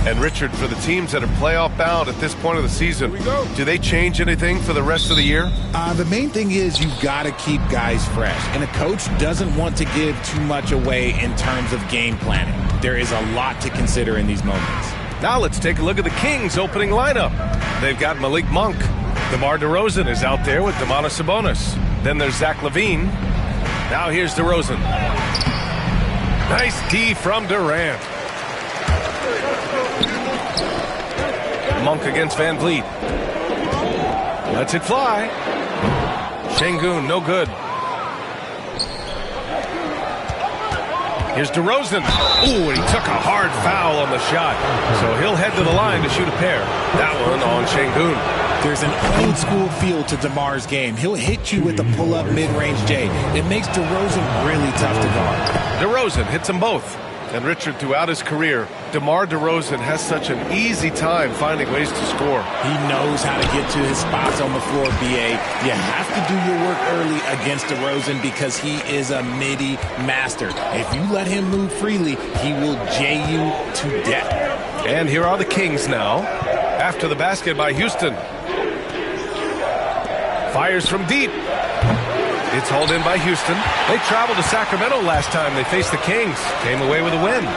And Richard, for the teams that are playoff bound at this point of the season, do they change anything for the rest of the year? The main thing is you've got to keep guys fresh, and a coach doesn't want to give too much away in terms of game planning. There is a lot to consider in these moments. Now let's take a look at the Kings' opening lineup. They've got Malik Monk. DeMar DeRozan is out there with Domantas Sabonis. Then there's Zach LaVine. Now here's DeRozan. Nice D from Durant. Monk against Van Vliet. Lets it fly. Şengün, no good. Here's DeRozan. Ooh, and he took a hard foul on the shot. So he'll head to the line to shoot a pair. That one on Şengün. There's an old-school feel to DeMar's game. He'll hit you with a pull-up mid-range J. It makes DeRozan really tough to guard. DeRozan hits them both. And Richard, throughout his career, DeMar DeRozan has such an easy time finding ways to score. He knows how to get to his spots on the floor, BA. You have to do your work early against DeRozan because he is a midi master. If you let him move freely, he will J you to death. And here are the Kings now. After the basket by Houston. Fires from deep. It's hauled in by Houston. They traveled to Sacramento last time they faced the Kings. Came away with a win.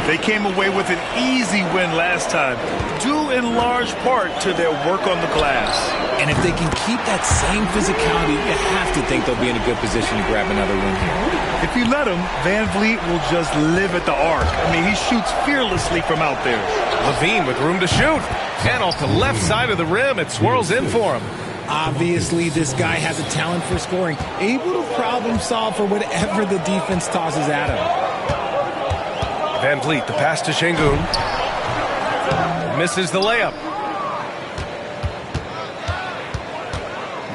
They came away with an easy win last time, due in large part to their work on the glass. And if they can keep that same physicality, you have to think they'll be in a good position to grab another win here. If you let him, Van Vliet will just live at the arc. I mean, he shoots fearlessly from out there. LaVine with room to shoot. And off the left side of the rim, it swirls in for him. Obviously, this guy has a talent for scoring, able to problem solve for whatever the defense tosses at him. Van Vliet, the pass to Şengün. Misses the layup.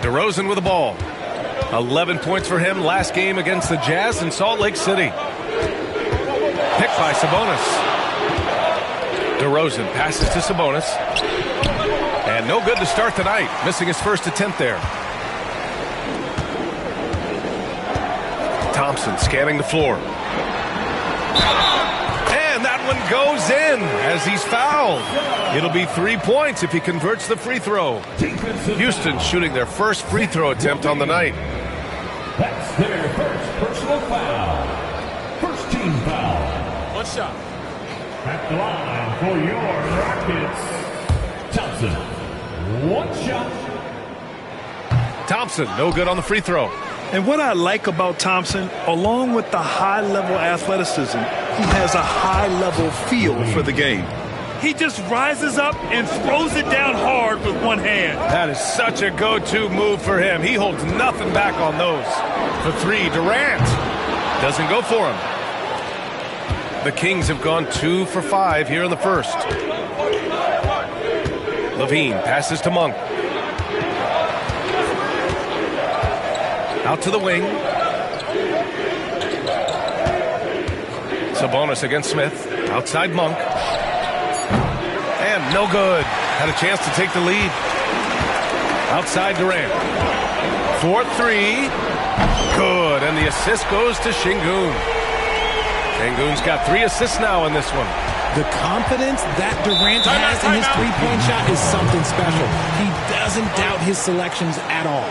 DeRozan with the ball. 11 points for him last game against the Jazz in Salt Lake City. Picked by Sabonis. DeRozan passes to Sabonis. And no good to start the night, missing his first attempt there. Thompson scanning the floor. And that one goes in as he's fouled. It'll be 3 points if he converts the free throw. Houston shooting their first free throw attempt on the night. That's their first personal foul. First team foul. One shot. At the line for your Rockets, Thompson. One shot. Thompson, no good on the free throw. And what I like about Thompson, along with the high-level athleticism, he has a high-level feel for the game. He just rises up and throws it down hard with one hand. That is such a go-to move for him. He holds nothing back on those. For three, Durant doesn't go for him. The Kings have gone 2 for 5 here in the first. LaVine passes to Monk. Out to the wing. Sabonis against Smith. Outside Monk. And no good. Had a chance to take the lead. Outside Durant. 4-3. Good. And the assist goes to Şengün. Şengün's got 3 assists now in this one. The confidence that Durant has in his three-point shot is something special. He doesn't doubt his selections at all.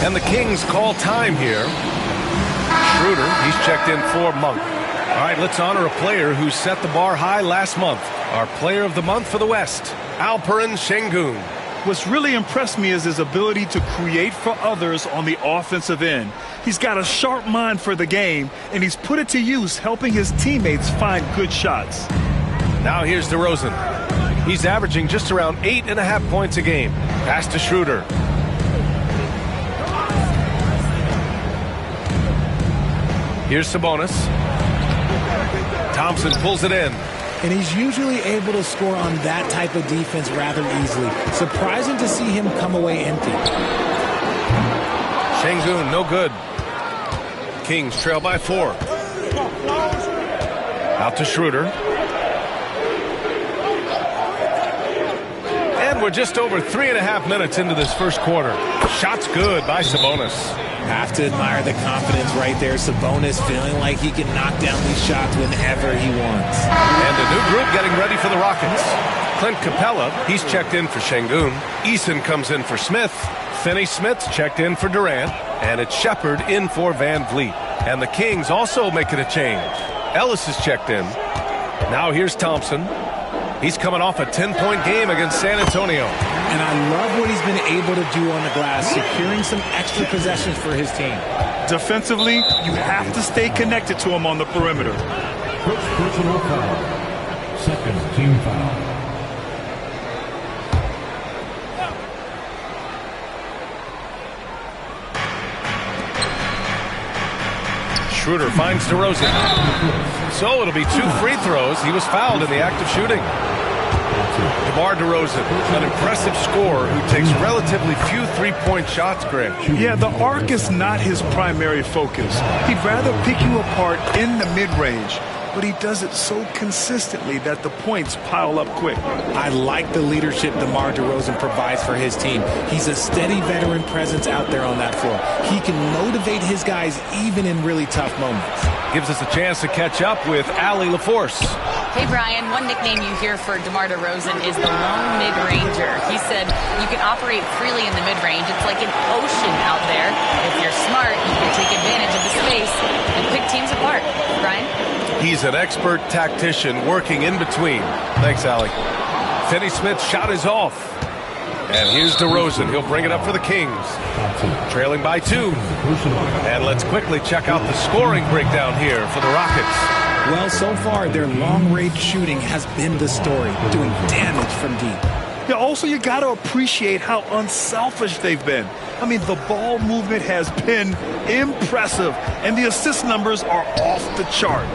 And the Kings call time here. Schroeder, he's checked in for Monk. All right, let's honor a player who set the bar high last month. Our player of the month for the West, Alperen Şengün. What's really impressed me is his ability to create for others on the offensive end. He's got a sharp mind for the game, and he's put it to use helping his teammates find good shots. Now here's DeRozan. He's averaging just around 8.5 points a game. Pass to Schroeder. Here's Sabonis. Thompson pulls it in. And he's usually able to score on that type of defense rather easily. Surprising to see him come away empty. Şengün, no good. Kings trail by 4. Out to Schroeder. And we're just over 3.5 minutes into this first quarter. Shot's good by Sabonis. Have to admire the confidence right there. Sabonis feeling like he can knock down these shots whenever he wants. And a new group getting ready for the Rockets. Clint Capella, he's checked in for Şengün. Eason comes in for Smith. Finney-Smith's checked in for Durant. And it's Shepherd in for Van Vliet. And the Kings also making a change. Ellis is checked in. Now here's Thompson. He's coming off a 10-point game against San Antonio. And I love what he's been able to do on the glass, securing some extra possessions for his team. Defensively, you have to stay connected to him on the perimeter. First personal foul. Second team foul. Schroeder finds DeRozan. So it'll be 2 free throws. He was fouled in the act of shooting. DeMar DeRozan, an impressive scorer who takes relatively few three-point shots, Greg. Yeah, the arc is not his primary focus. He'd rather pick you apart in the mid-range, but he does it so consistently that the points pile up quick. I like the leadership DeMar DeRozan provides for his team. He's a steady veteran presence out there on that floor. He can motivate his guys even in really tough moments. Gives us a chance to catch up with Allie LaForce. Hey, Brian, one nickname you hear for DeMar DeRozan is the lone mid-ranger. He said you can operate freely in the mid-range. It's like an ocean out there. If you're smart, you can take advantage of the space and pick teams apart. Brian? He's an expert tactician working in between. Thanks, Allie. Finney-Smith's shot is off. And here's DeRozan. He'll bring it up for the Kings. Trailing by 2. And let's quickly check out the scoring breakdown here for the Rockets. Well, so far, their long-range shooting has been the story, doing damage from deep. Yeah, also, you got to appreciate how unselfish they've been. I mean, the ball movement has been impressive, and the assist numbers are off the chart.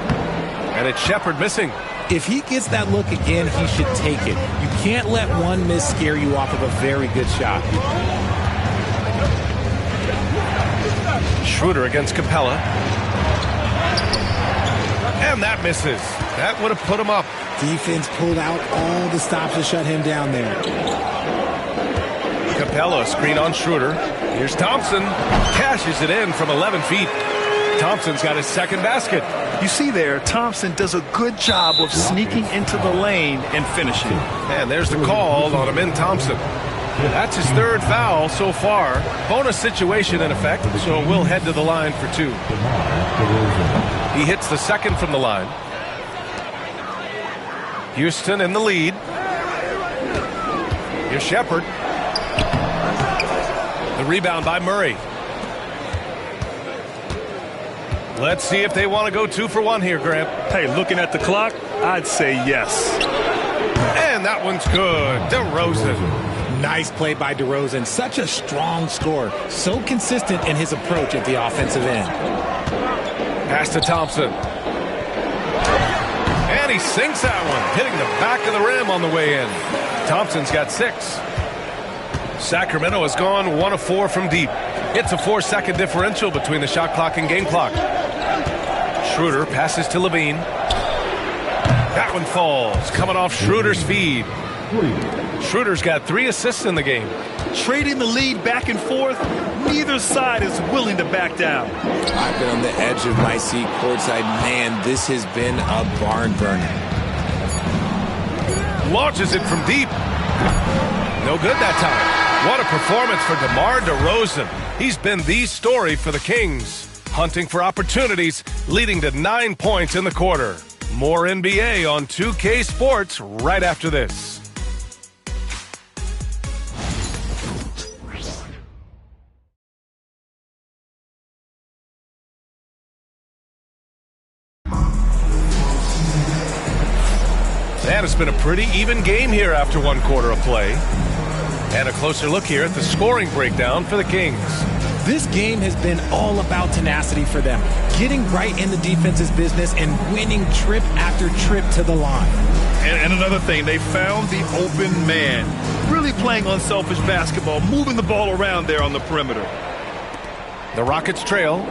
And it's Shepherd missing. If he gets that look again, he should take it. You can't let one miss scare you off of a very good shot. Schroeder against Capella. And that misses. That would have put him up. Defense pulled out all the stops to shut him down there. Capella, screen on Schroeder. Here's Thompson. Cashes it in from 11 feet. Thompson's got his second basket. You see there, Thompson does a good job of sneaking into the lane and finishing. And there's the call on Amin Thompson. That's his third foul so far. Bonus situation in effect, so we'll head to the line for 2. He hits the second from the line. Houston in the lead. Here's Shepherd. The rebound by Murray. Let's see if they want to go 2 for 1 here, Grant. Hey, looking at the clock, I'd say yes. And that one's good. DeRozan. Nice play by DeRozan. Such a strong scorer. So consistent in his approach at the offensive end. Pass to Thompson. And he sinks that one, hitting the back of the rim on the way in. Thompson's got 6. Sacramento has gone 1 of 4 from deep. It's a 4-second differential between the shot clock and game clock. Schroeder passes to Levine. That one falls, coming off Schroeder's feed. Schroeder's got 3 assists in the game. Trading the lead back and forth, neither side is willing to back down. I've been on the edge of my seat courtside. Man, this has been a barn burner. Launches it from deep. No good that time. What a performance for DeMar DeRozan. He's been the story for the Kings. Hunting for opportunities, leading to 9 points in the quarter. More NBA on 2K Sports right after this. And it's been a pretty even game here after 1 quarter of play. And a closer look here at the scoring breakdown for the Kings. This game has been all about tenacity for them, getting right in the defense's business and winning trip after trip to the line. And another thing, they found the open man. Really playing unselfish basketball, moving the ball around there on the perimeter. The Rockets trail.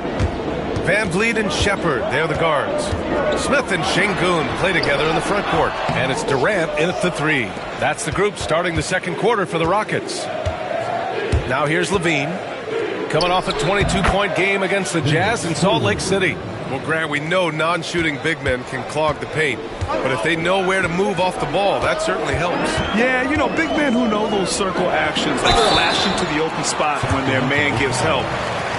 Van Vliet and Shepherd, they're the guards. Smith and Şengün play together in the front court. And it's Durant in at the 3. That's the group starting the second quarter for the Rockets. Now here's Levine, coming off a 22-point game against the Jazz in Salt Lake City. Well, Grant, we know non-shooting big men can clog the paint. But if they know where to move off the ball, that certainly helps. Yeah, you know, big men who know those circle actions, like flashing to the open spot when their man gives help,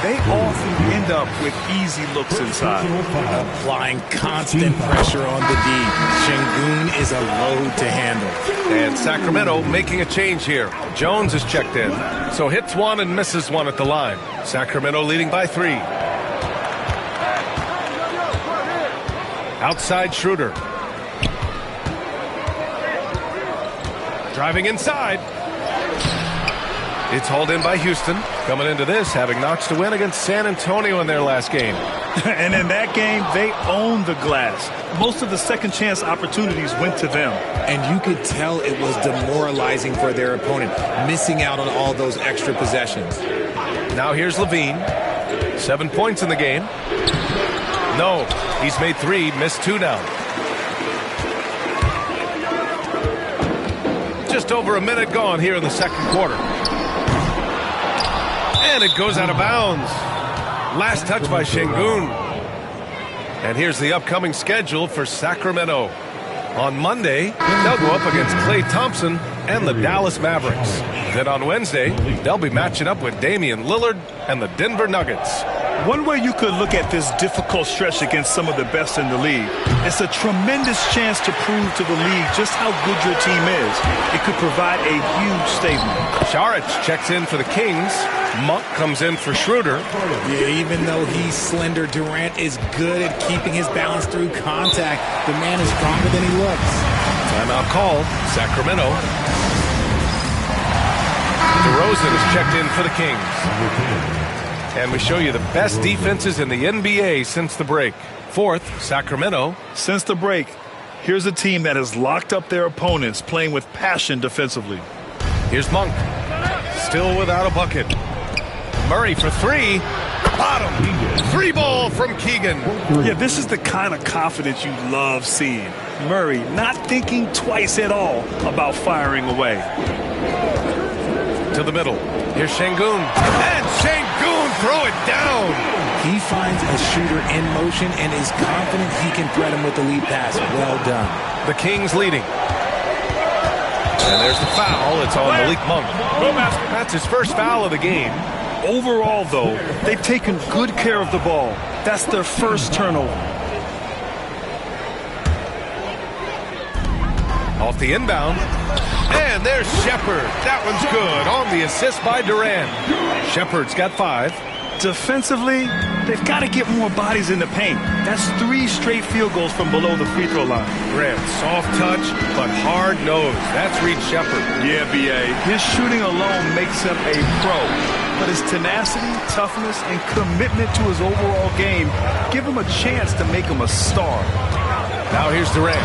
they often end up with easy looks inside. Applying constant pressure on the D. Şengün is a load to handle. And Sacramento making a change here. Jones is checked in, so hits one and misses one at the line. Sacramento leading by 3. Outside Schroeder. Driving inside. It's hauled in by Houston. Coming into this, having notched a win against San Antonio in their last game. And in that game, they owned the glass. Most of the second chance opportunities went to them. And you could tell it was demoralizing for their opponent, missing out on all those extra possessions. Now here's Levine. 7 points in the game. No, he's made 3, missed 2 now. Just over a minute gone here in the second quarter. And it goes out of bounds. Last touch by Şengün. And here's the upcoming schedule for Sacramento. On Monday, they'll go up against Klay Thompson and the Dallas Mavericks. Then on Wednesday, they'll be matching up with Damian Lillard and the Denver Nuggets. One way you could look at this difficult stretch against some of the best in the league, it's a tremendous chance to prove to the league just how good your team is. It could provide a huge statement. Saric checks in for the Kings. Monk comes in for Schroeder. Yeah, even though he's slender, Durant is good at keeping his balance through contact. The man is stronger than he looks. Timeout call, Sacramento. DeRozan is checked in for the Kings. And we show you the best defenses in the NBA since the break. 4th, Sacramento. Since the break, here's a team that has locked up their opponents, playing with passion defensively. Here's Monk. Still without a bucket. Murray for 3. Bottom. 3 ball from Keegan. Yeah, this is the kind of confidence you love seeing. Murray not thinking twice at all about firing away. To the middle. Here's Şengün. And Şengün throw it down. He finds a shooter in motion and is confident he can thread him with the lead pass. Well done. The Kings leading. And there's the foul. It's on Malik Monk. That's his first foul of the game. Overall, though, they've taken good care of the ball. That's their first turnover. Off the inbound. And there's Shepherd. That one's good on the assist by Durant. Shepherd's got 5. Defensively, they've got to get more bodies in the paint. That's 3 straight field goals from below the free throw line. Durant, soft touch, but hard nose. That's Reed Shepherd. Yeah, B.A. His shooting alone makes him a pro. But his tenacity, toughness, and commitment to his overall game give him a chance to make him a star. Now here's Durant.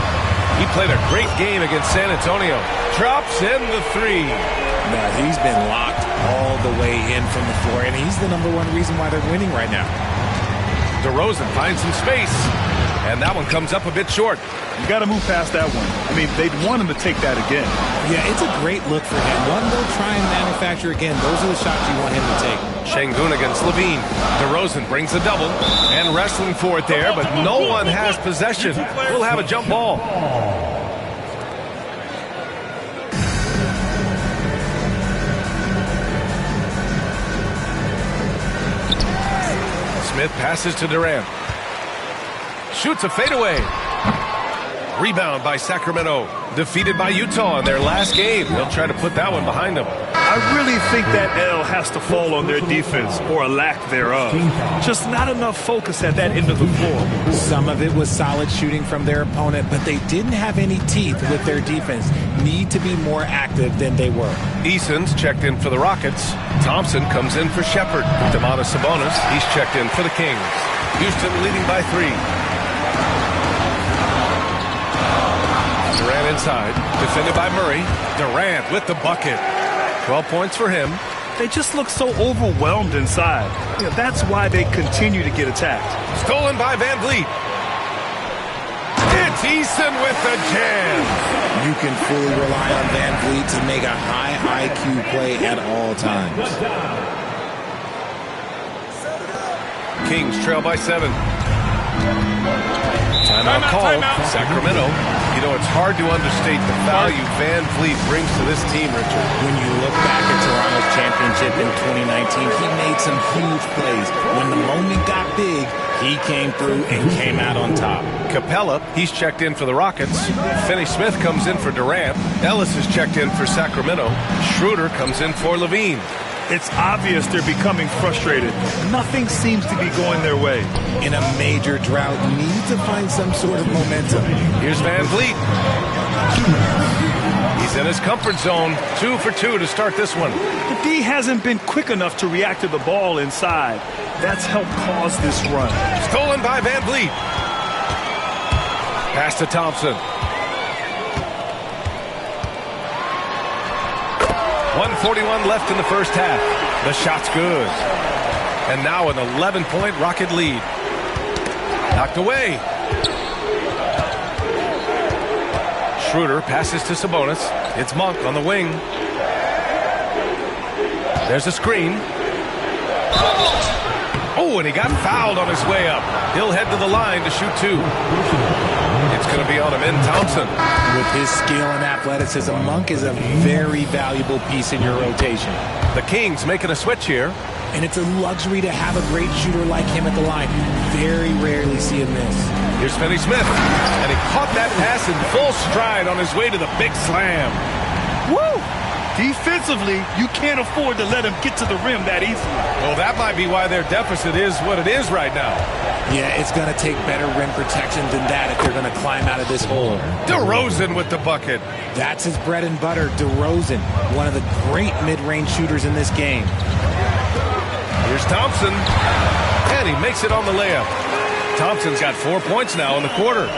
He played a great game against San Antonio. Drops in the 3. Now, he's been locked all the way in from the floor, and he's the #1 reason why they're winning right now. DeRozan finds some space, and that one comes up a bit short. You got to move past that one. I mean, they'd want him to take that again. Yeah, it's a great look for him. One they'll try and manufacture again. Those are the shots you want him to take. Şengün against Levine. DeRozan brings a double and wrestling for it there, but no one has possession. We'll have a jump ball. Smith passes to Durant. Shoots a fadeaway. Rebound by Sacramento. Defeated by Utah in their last game. They'll try to put that one behind them. I really think that L has to fall on their defense, or a lack thereof. Just not enough focus at that end of the floor. Some of it was solid shooting from their opponent, but they didn't have any teeth with their defense. Need to be more active than they were. Eason's checked in for the Rockets. Thompson comes in for Shepherd. Domantas Sabonis, he's checked in for the Kings. Houston leading by 3. Durant inside, defended by Murray. Durant with the bucket. 12 points for him. They just look so overwhelmed inside. You know, that's why they continue to get attacked. Stolen by Van Vliet. It's Thiessen with the jam. You can fully rely on Van Vliet to make a high IQ play at all times. Kings trail by 7. Timeout call. Sacramento. You know, it's hard to understate the value Van Vliet brings to this team, Richard. When you look back at Toronto's championship in 2019, he made some huge plays. When the moment got big, he came through and came out on top. Capella, he's checked in for the Rockets. Finney Smith comes in for Durant. Ellis is checked in for Sacramento. Schroeder comes in for Levine. It's obvious they're becoming frustrated. Nothing seems to be going their way. In a major drought, you need to find some sort of momentum. Here's Van Vliet. He's in his comfort zone. 2 for 2 to start this one. The D hasn't been quick enough to react to the ball inside. That's helped cause this run. Stolen by Van Vliet. Pass to Thompson. 1:41 left in the first half. The shot's good. And now an 11-point Rocket lead. Knocked away. Schroeder passes to Sabonis. It's Monk on the wing. There's a screen. Oh, and he got fouled on his way up. He'll head to the line to shoot 2. It's going to be on him in Thompson. With his skill and athleticism, Monk is a very valuable piece in your rotation. The Kings making a switch here. And it's a luxury to have a great shooter like him at the line. Very rarely see him miss. Here's Finney Smith. And he caught that pass in full stride on his way to the big slam. Woo! Defensively, you can't afford to let him get to the rim that easily. Well, that might be why their deficit is what it is right now. Yeah, it's going to take better rim protection than that if they're going to climb out of this hole. DeRozan with the bucket. That's his bread and butter, DeRozan, one of the great mid-range shooters in this game. Here's Thompson. And he makes it on the layup. Thompson's got 4 points now in the quarter.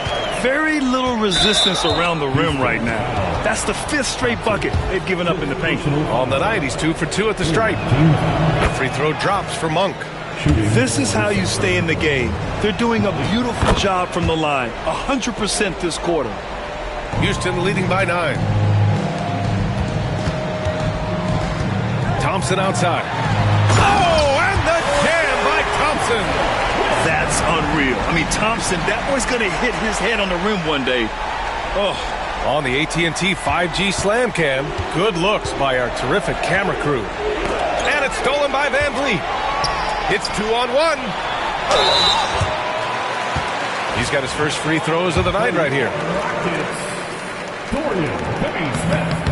Very little resistance around the rim right now. That's the 5th straight bucket they've given up in the paint. On the night, he's 2 for 2 at the stripe. The free throw drops for Monk. This is how you stay in the game. They're doing a beautiful job from the line. 100% this quarter. Houston leading by 9. Thompson outside. Oh, and the jam by Thompson. That's unreal. I mean, Thompson, that boy's going to hit his head on the rim one day. Oh. On the AT&T 5G Slam Cam, good looks by our terrific camera crew. And it's stolen by Van Vliet. It's 2-on-1. He's got his first free throws of the night right here.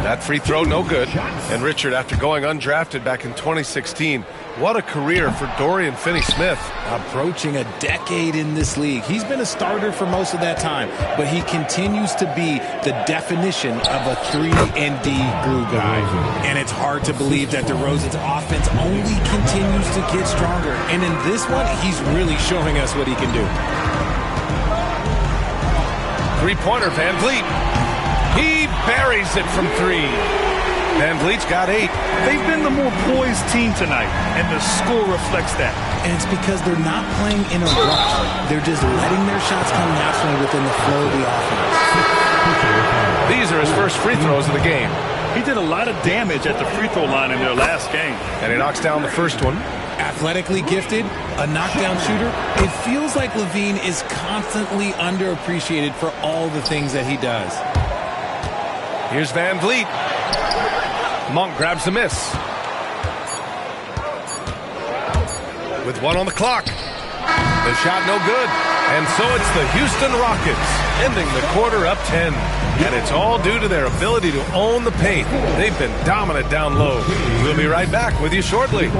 That free throw, no good. And Richard, after going undrafted back in 2016, what a career for Dorian Finney-Smith. Approaching a decade in this league. He's been a starter for most of that time, but he continues to be the definition of a 3-and-D glue guy. And it's hard to believe that DeRozan's offense only continues to get stronger. And in this one, he's really showing us what he can do. Three-pointer, Van Vliet. He buries it from 3. Van Vliet's got 8. They've been the more poised team tonight, and the score reflects that. And it's because they're not playing in a rush. They're just letting their shots come naturally within the flow of the offense. These are his first free throws of the game. He did a lot of damage at the free throw line in their last game. And he knocks down the first one. Athletically gifted, a knockdown shooter. It feels like Levine is constantly underappreciated for all the things that he does. Here's Van Vliet. Monk grabs the miss. With 1 on the clock. The shot no good. And so it's the Houston Rockets ending the quarter up 10. And it's all due to their ability to own the paint. They've been dominant down low. We'll be right back with you shortly.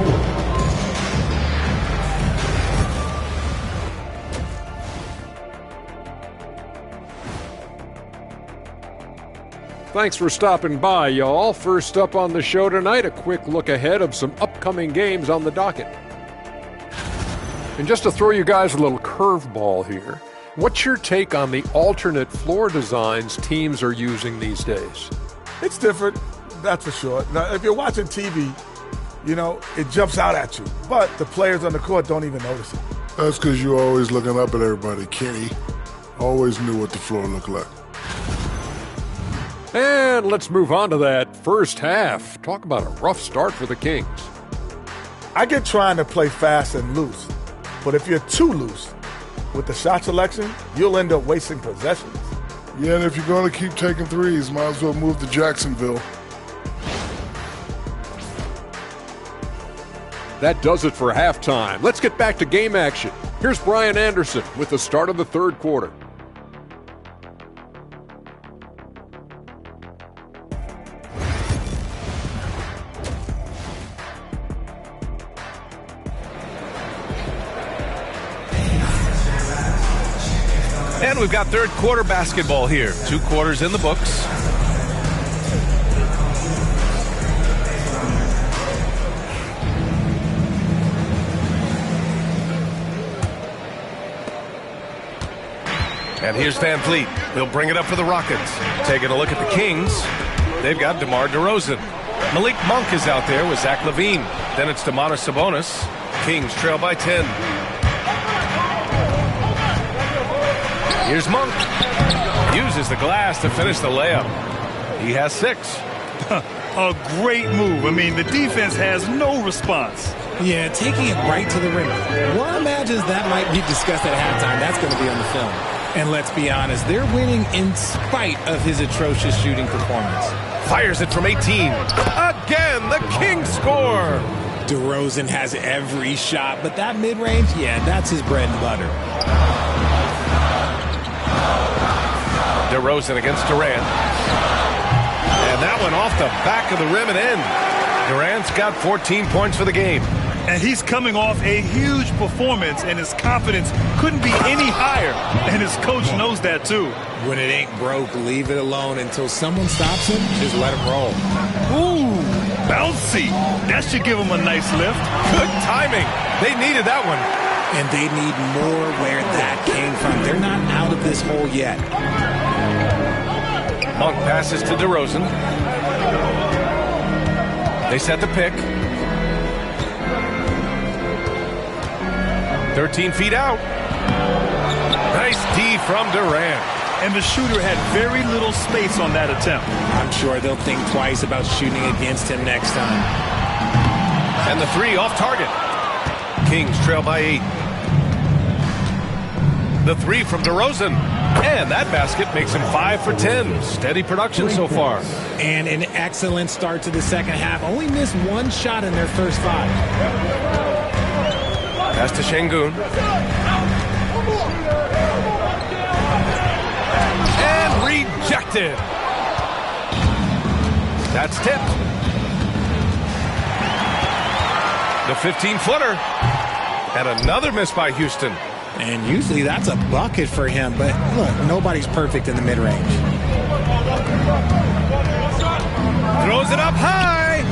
Thanks for stopping by, y'all. First up on the show tonight, a quick look ahead of some upcoming games on the docket. And just to throw you guys a little curveball here, what's your take on the alternate floor designs teams are using these days? It's different, that's for sure. Now, if you're watching TV, you know, it jumps out at you. But the players on the court don't even notice it. That's because you're always looking up at everybody, Kenny. Always knew what the floor looked like. And let's move on to that first half. Talk about a rough start for the Kings. I get trying to play fast and loose, but if you're too loose with the shot selection, you'll end up wasting possessions. Yeah, and if you're going to keep taking threes, might as well move to Jacksonville. That does it for halftime. Let's get back to game action. Here's Brian Anderson with the start of the third quarter. And we've got third quarter basketball here. 2 quarters in the books. And here's Van Fleet. He'll bring it up for the Rockets. Taking a look at the Kings. They've got DeMar DeRozan. Malik Monk is out there with Zach LaVine. Then it's Domantas Sabonis. Kings trail by 10. Here's Monk. Uses the glass to finish the layup. He has 6. A great move. I mean, the defense has no response. Yeah, taking it right to the rim. One imagines that might be discussed at halftime. That's going to be on the film. And let's be honest, they're winning in spite of his atrocious shooting performance. Fires it from 18. Again, the Kings score. DeRozan has every shot, but that mid-range, yeah, that's his bread and butter. DeRozan against Durant. And that one off the back of the rim and in. Durant's got 14 points for the game. And he's coming off a huge performance, and his confidence couldn't be any higher. And his coach knows that, too. When it ain't broke, leave it alone until someone stops him. Just let him roll. Ooh, bouncy. That should give him a nice lift. Good timing. They needed that one. And they need more where that came from. They're not out of this hole yet. Monk passes to DeRozan. They set the pick. 13 feet out. Nice D from Durant. And the shooter had very little space on that attempt. I'm sure they'll think twice about shooting against him next time. And the 3 off target. Kings trail by 8. The 3 from DeRozan. And that basket makes him 5 for 10. Steady production so far. And an excellent start to the second half. Only missed 1 shot in their first 5. Pass to Şengün. And rejected. That's tipped. The 15-footer. And another miss by Houston. And usually that's a bucket for him. But look, nobody's perfect in the mid-range. Throws it up high.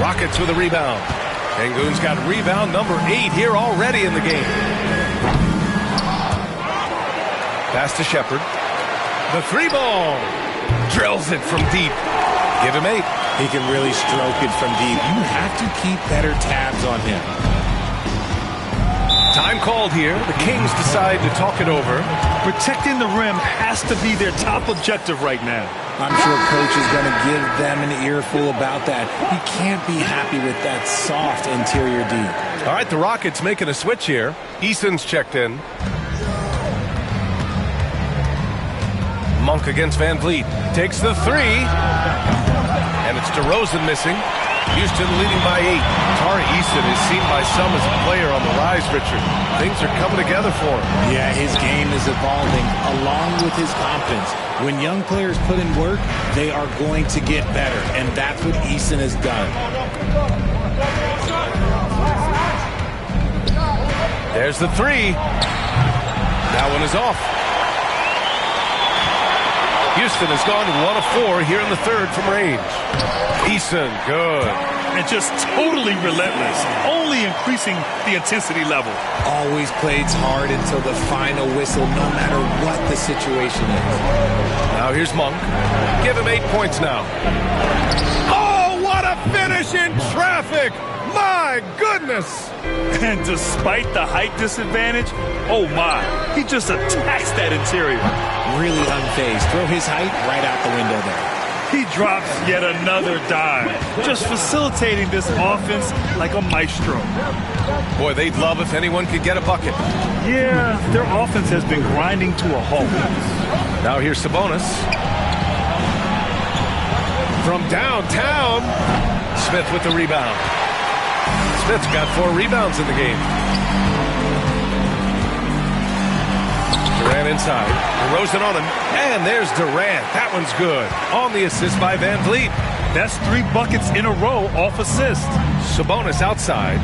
Rockets with a rebound. Şengün's got rebound number 8 here already in the game. Pass to Shepherd. The 3-ball. Drills it from deep. Give him 8. He can really stroke it from deep. You have to keep better tabs on him. Time called here. The Kings decide to talk it over. Protecting the rim has to be their top objective right now. I'm sure coach is going to give them an earful about that. He can't be happy with that soft interior D. All right, the Rockets making a switch here. Eason's checked in. Monk against Van Vliet. Takes the 3. And it's DeRozan missing. Houston leading by 8. Tari Eason is seen by some as a player on the rise, Richard. Things are coming together for him. Yeah, his game is evolving along with his confidence. When young players put in work, they are going to get better, and that's what Eason has done. There's the 3. That one is off. Houston has gone 1 of 4 here in the third from range. Eason, good. And just totally relentless, only increasing the intensity level. Always plays hard until the final whistle, no matter what the situation is. Now here's Monk. Give him 8 points now. Oh, what a finish in traffic! My goodness! And despite the height disadvantage, oh my, he just attacks that interior. Really unfazed. Throw his height right out the window there. He drops yet another dime, just facilitating this offense like a maestro. Boy, they'd love if anyone could get a bucket. Yeah, their offense has been grinding to a halt. Now here's Sabonis. From downtown, Smith with the rebound. Smith's got 4 rebounds in the game. Durant inside. DeRozan on him. And there's Durant. That one's good. On the assist by Van Vliet. That's 3 buckets in a row off assist. Sabonis outside.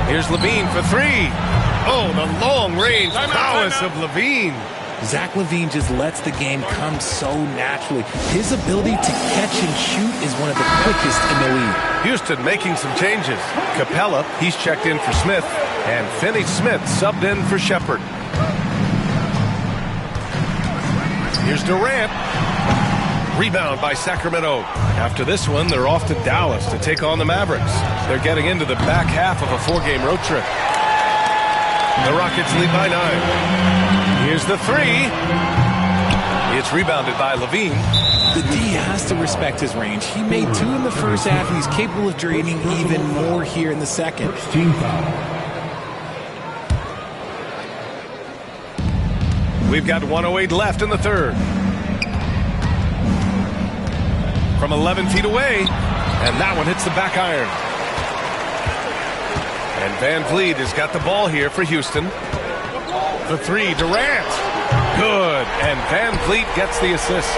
Here's Levine for 3. Oh, the long-range prowess of Levine. Zach LaVine just lets the game come so naturally. His ability to catch and shoot is one of the quickest in the league. Houston making some changes. Capella, he's checked in for Smith. And Finney-Smith subbed in for Shepherd. Here's Durant. Rebound by Sacramento. After this one, they're off to Dallas to take on the Mavericks. They're getting into the back half of a 4-game road trip. The Rockets lead by 9. Here's the 3. It's rebounded by Levine. The D has to respect his range. He made 2 in the first half, and he's capable of draining even more here in the second. Team foul. We've got 1:08 left in the third. From 11 feet away, and that one hits the back iron. And Van Vliet has got the ball here for Houston. The 3, Durant. Good, and Van Vliet gets the assist.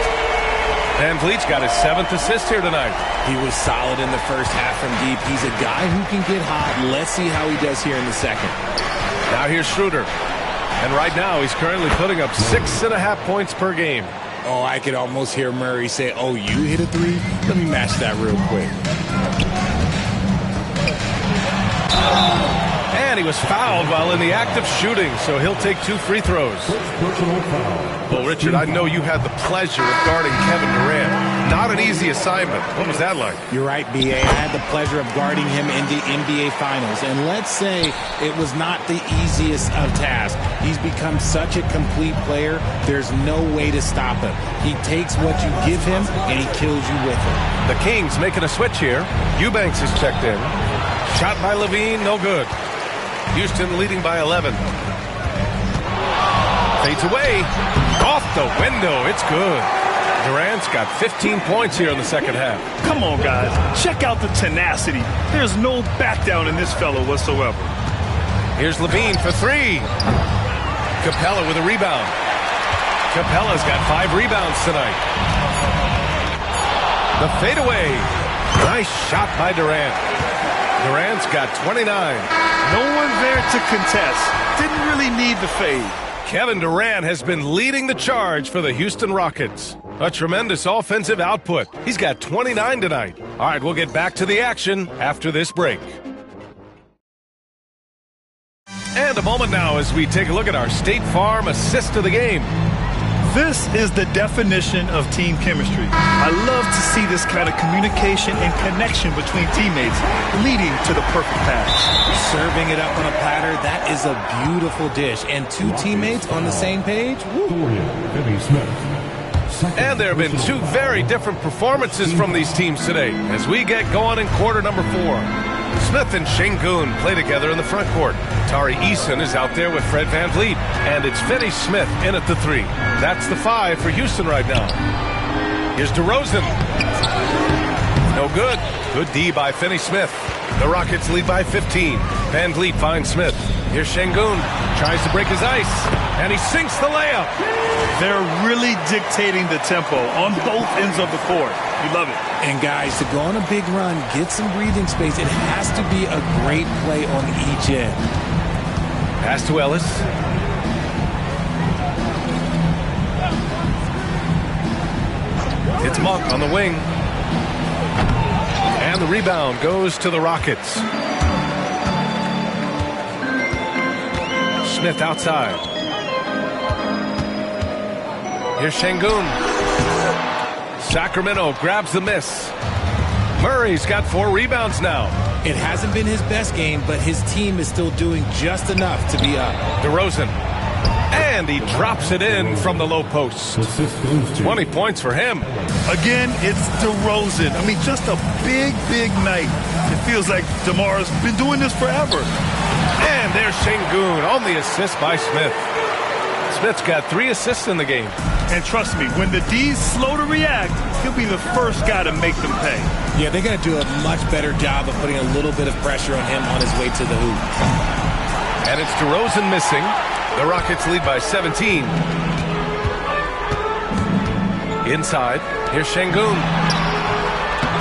Van Vliet's got his 7th assist here tonight. He was solid in the first half from deep. He's a guy who can get hot. Let's see how he does here in the second. Now here's Schroeder. And right now, he's currently putting up 6.5 points per game. Oh, I could almost hear Murray say, oh, you hit a 3? Let me match that real quick. And he was fouled while in the act of shooting, so he'll take 2 free throws. Personal foul. Well, Richard, I know you had the pleasure of guarding Kevin Durant. Not an easy assignment. What was that like? You're right, B.A. I had the pleasure of guarding him in the NBA Finals. And let's say it was not the easiest of tasks. He's become such a complete player, there's no way to stop him. He takes what you give him, and he kills you with it. The Kings making a switch here. Eubanks is checked in. Shot by Levine, no good. Houston leading by 11. Fades away. Off the window. It's good. Durant's got 15 points here in the second half. Come on, guys. Check out the tenacity. There's no back down in this fellow whatsoever. Here's Levine for 3. Capella with a rebound. Capella's got 5 rebounds tonight. The fadeaway. Nice shot by Durant. Durant's got 29. No one there to contest. Didn't really need the fade. Kevin Durant has been leading the charge for the Houston Rockets. A tremendous offensive output. He's got 29 tonight. All right, we'll get back to the action after this break. And a moment now as we take a look at our State Farm assist of the game. This is the definition of team chemistry. I love to see this kind of communication and connection between teammates leading to the perfect pass. Serving it up on a platter, that is a beautiful dish. And 2 teammates on the same page? And there have been 2 very different performances from these teams today as we get going in quarter number 4. Smith and Şengün play together in the front court. Tari Eason is out there with Fred Van Vliet. And it's Finney-Smith in at the 3. That's the 5 for Houston right now. Here's DeRozan. No good. Good D by Finney-Smith. The Rockets lead by 15. Van Vliet finds Smith. Here's Şengün. Tries to break his ice. And he sinks the layup. They're really dictating the tempo on both ends of the court. You love it. And guys, to go on a big run, get some breathing space, it has to be a great play on each end. Pass to Ellis. It's Monk on the wing. And the rebound goes to the Rockets. Smith outside. Here's Şengün. Sacramento grabs the miss. Murray's got 4 rebounds now. It hasn't been his best game, but his team is still doing just enough to be up. DeRozan. And he drops it in from the low post. 20 points for him. Again, it's DeRozan. I mean, just a big, big night. It feels like DeMar's been doing this forever. And there's Şengün on the assist by Smith. Smith's got 3 assists in the game. And trust me, when the D's slow to react, he'll be the first guy to make them pay. Yeah, they're going to do a much better job of putting a little bit of pressure on him on his way to the hoop. And it's DeRozan missing. The Rockets lead by 17. Inside, here's Şengün.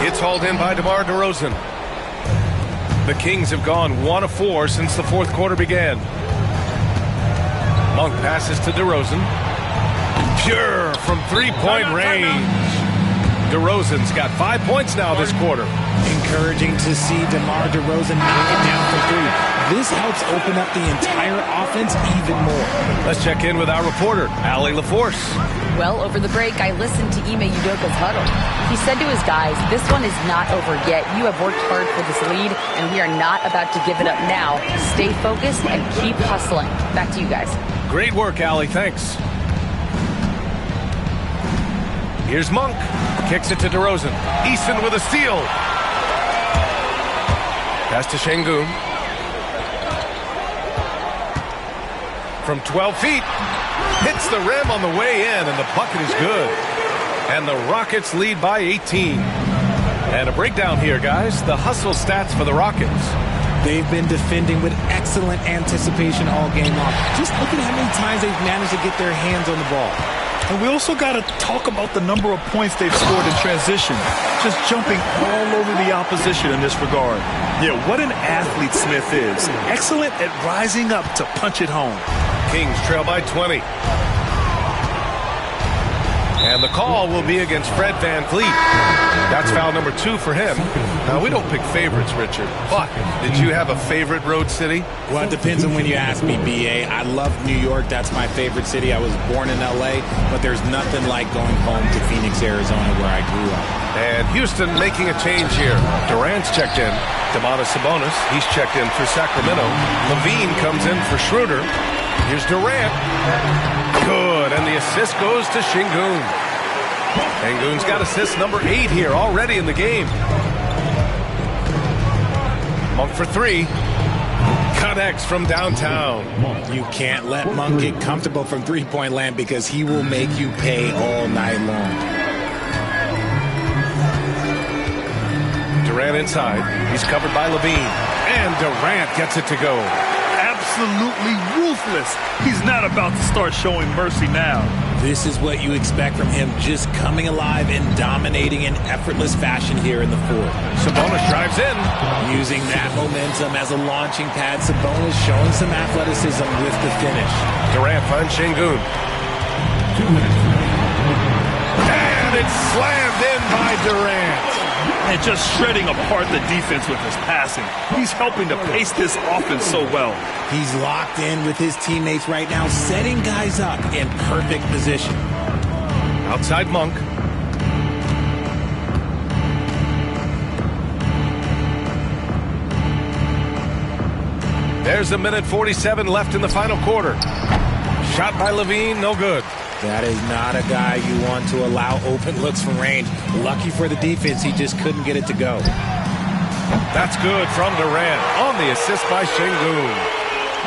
It's hauled in by DeMar DeRozan. The Kings have gone 1 of 4 since the 4th quarter began. Monk passes to DeRozan. Pure from 3-point range. DeRozan's got 5 points now this quarter. Encouraging to see DeMar DeRozan knock it down from 3. This helps open up the entire offense even more. Let's check in with our reporter, Allie LaForce. Well, over the break, I listened to Ime Udoka's huddle. He said to his guys, this one is not over yet. You have worked hard for this lead, and we are not about to give it up now. Stay focused and keep hustling. Back to you guys. Great work, Allie. Thanks. Here's Monk. Kicks it to DeRozan. Easton with a steal. Pass to Şengün. From 12 feet. Hits the rim on the way in, and the bucket is good. And the Rockets lead by 18. And a breakdown here, guys. The hustle stats for the Rockets. They've been defending with excellent anticipation all game long. Just look at how many times they've managed to get their hands on the ball. And we also got to talk about the number of points they've scored in transition. Just jumping all over the opposition in this regard. Yeah, what an athlete Smith is. Excellent at rising up to punch it home. Kings trail by 20. And the call will be against Fred VanVleet. That's foul number 2 for him. Now, we don't pick favorites, Richard, but did you have a favorite road city? Well, it depends on when you ask me, B.A. I love New York. That's my favorite city. I was born in L.A., but there's nothing like going home to Phoenix, Arizona, where I grew up. And Houston making a change here. Durant's checked in. Domantas Sabonis, he's checked in for Sacramento. Levine comes in for Schroeder. Here's Durant. Good, and the assist goes to Şengün. Şengün's got assist number 8 here already in the game. Monk for 3. Connects from downtown. You can't let Monk get comfortable from three-point land because he will make you pay all night long. Durant inside. He's covered by Levine. And Durant gets it to go. Absolutely ruthless. He's not about to start showing mercy now. This is what you expect from him, just coming alive and dominating in effortless fashion here in the 4th. Sabonis drives in. Using that momentum as a launching pad, Sabonis showing some athleticism with the finish. Durant finds Şengün. 2 minutes. And it's slammed in by Durant. And just shredding apart the defense with his passing. He's helping to pace this offense so well. He's locked in with his teammates right now, setting guys up in perfect position. Outside Monk. There's 1:47 left in the final quarter. Shot by Levine, no good. That is not a guy you want to allow open looks from range. Lucky for the defense, he just couldn't get it to go. That's good from Durant on the assist by Şengün.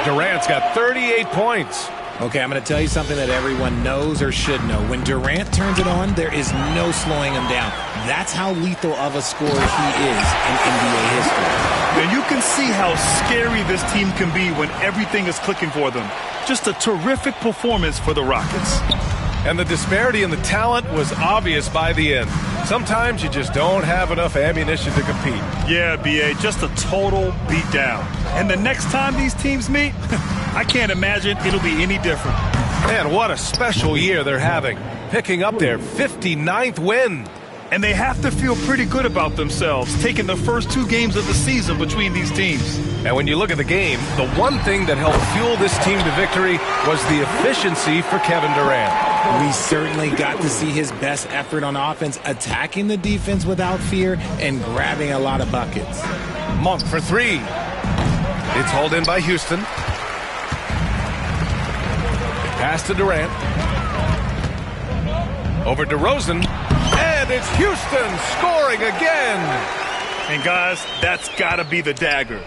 Durant's got 38 points. Okay, I'm going to tell you something that everyone knows or should know. When Durant turns it on, there is no slowing him down. That's how lethal of a scorer he is in NBA history. And you can see how scary this team can be when everything is clicking for them. Just a terrific performance for the Rockets. And the disparity in the talent was obvious by the end. Sometimes you just don't have enough ammunition to compete. Yeah, B.A., just a total beatdown. And the next time these teams meet, I can't imagine it'll be any different. Man, what a special year they're having. Picking up their 59th win. And they have to feel pretty good about themselves, taking the first 2 games of the season between these teams. And when you look at the game, the one thing that helped fuel this team to victory was the efficiency for Kevin Durant. We certainly got to see his best effort on offense, attacking the defense without fear and grabbing a lot of buckets. Monk for 3. It's hauled in by Houston. Pass to Durant. Over to DeRozan. And it's Houston scoring again. And guys, that's got to be the dagger.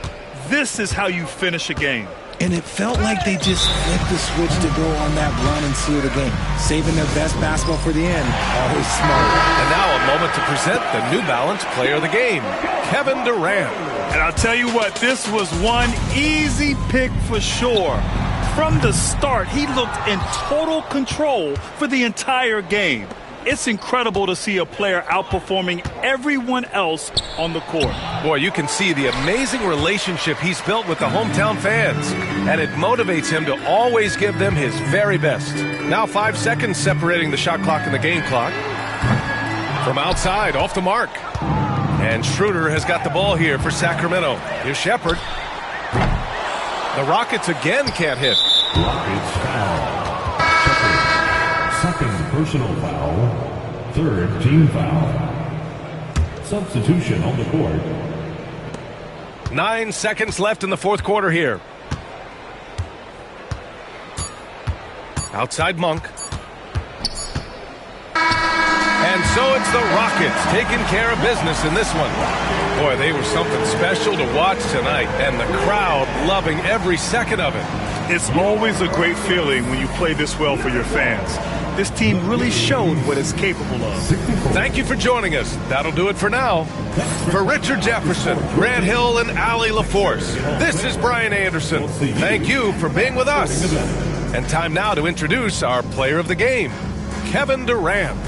This is how you finish a game. And it felt like they just flipped the switch to go on that run and seal the game, saving their best basketball for the end. Always smart. And now a moment to present the New Balance Player of the Game, Kevin Durant. And I'll tell you what, this was one easy pick for sure. From the start, he looked in total control for the entire game. It's incredible to see a player outperforming everyone else on the court. Boy, you can see the amazing relationship he's built with the hometown fans, and it motivates him to always give them his very best. Now 5 seconds separating the shot clock and the game clock. From outside, off the mark. And Schroeder has got the ball here for Sacramento. Here's Shepherd. The Rockets again can't hit. Rockets foul. Second personal foul. Third team foul. Substitution on the court. 9 seconds left in the fourth quarter here. Outside Monk. And so it's the Rockets taking care of business in this one. Boy, they were something special to watch tonight, and the crowd loving every second of it. It's always a great feeling when you play this well for your fans. This team really showed what it's capable of. Thank you for joining us. That'll do it for now. For Richard Jefferson, Grant Hill, and Allie LaForce, this is Brian Anderson. Thank you for being with us. And time now to introduce our player of the game, Kevin Durant.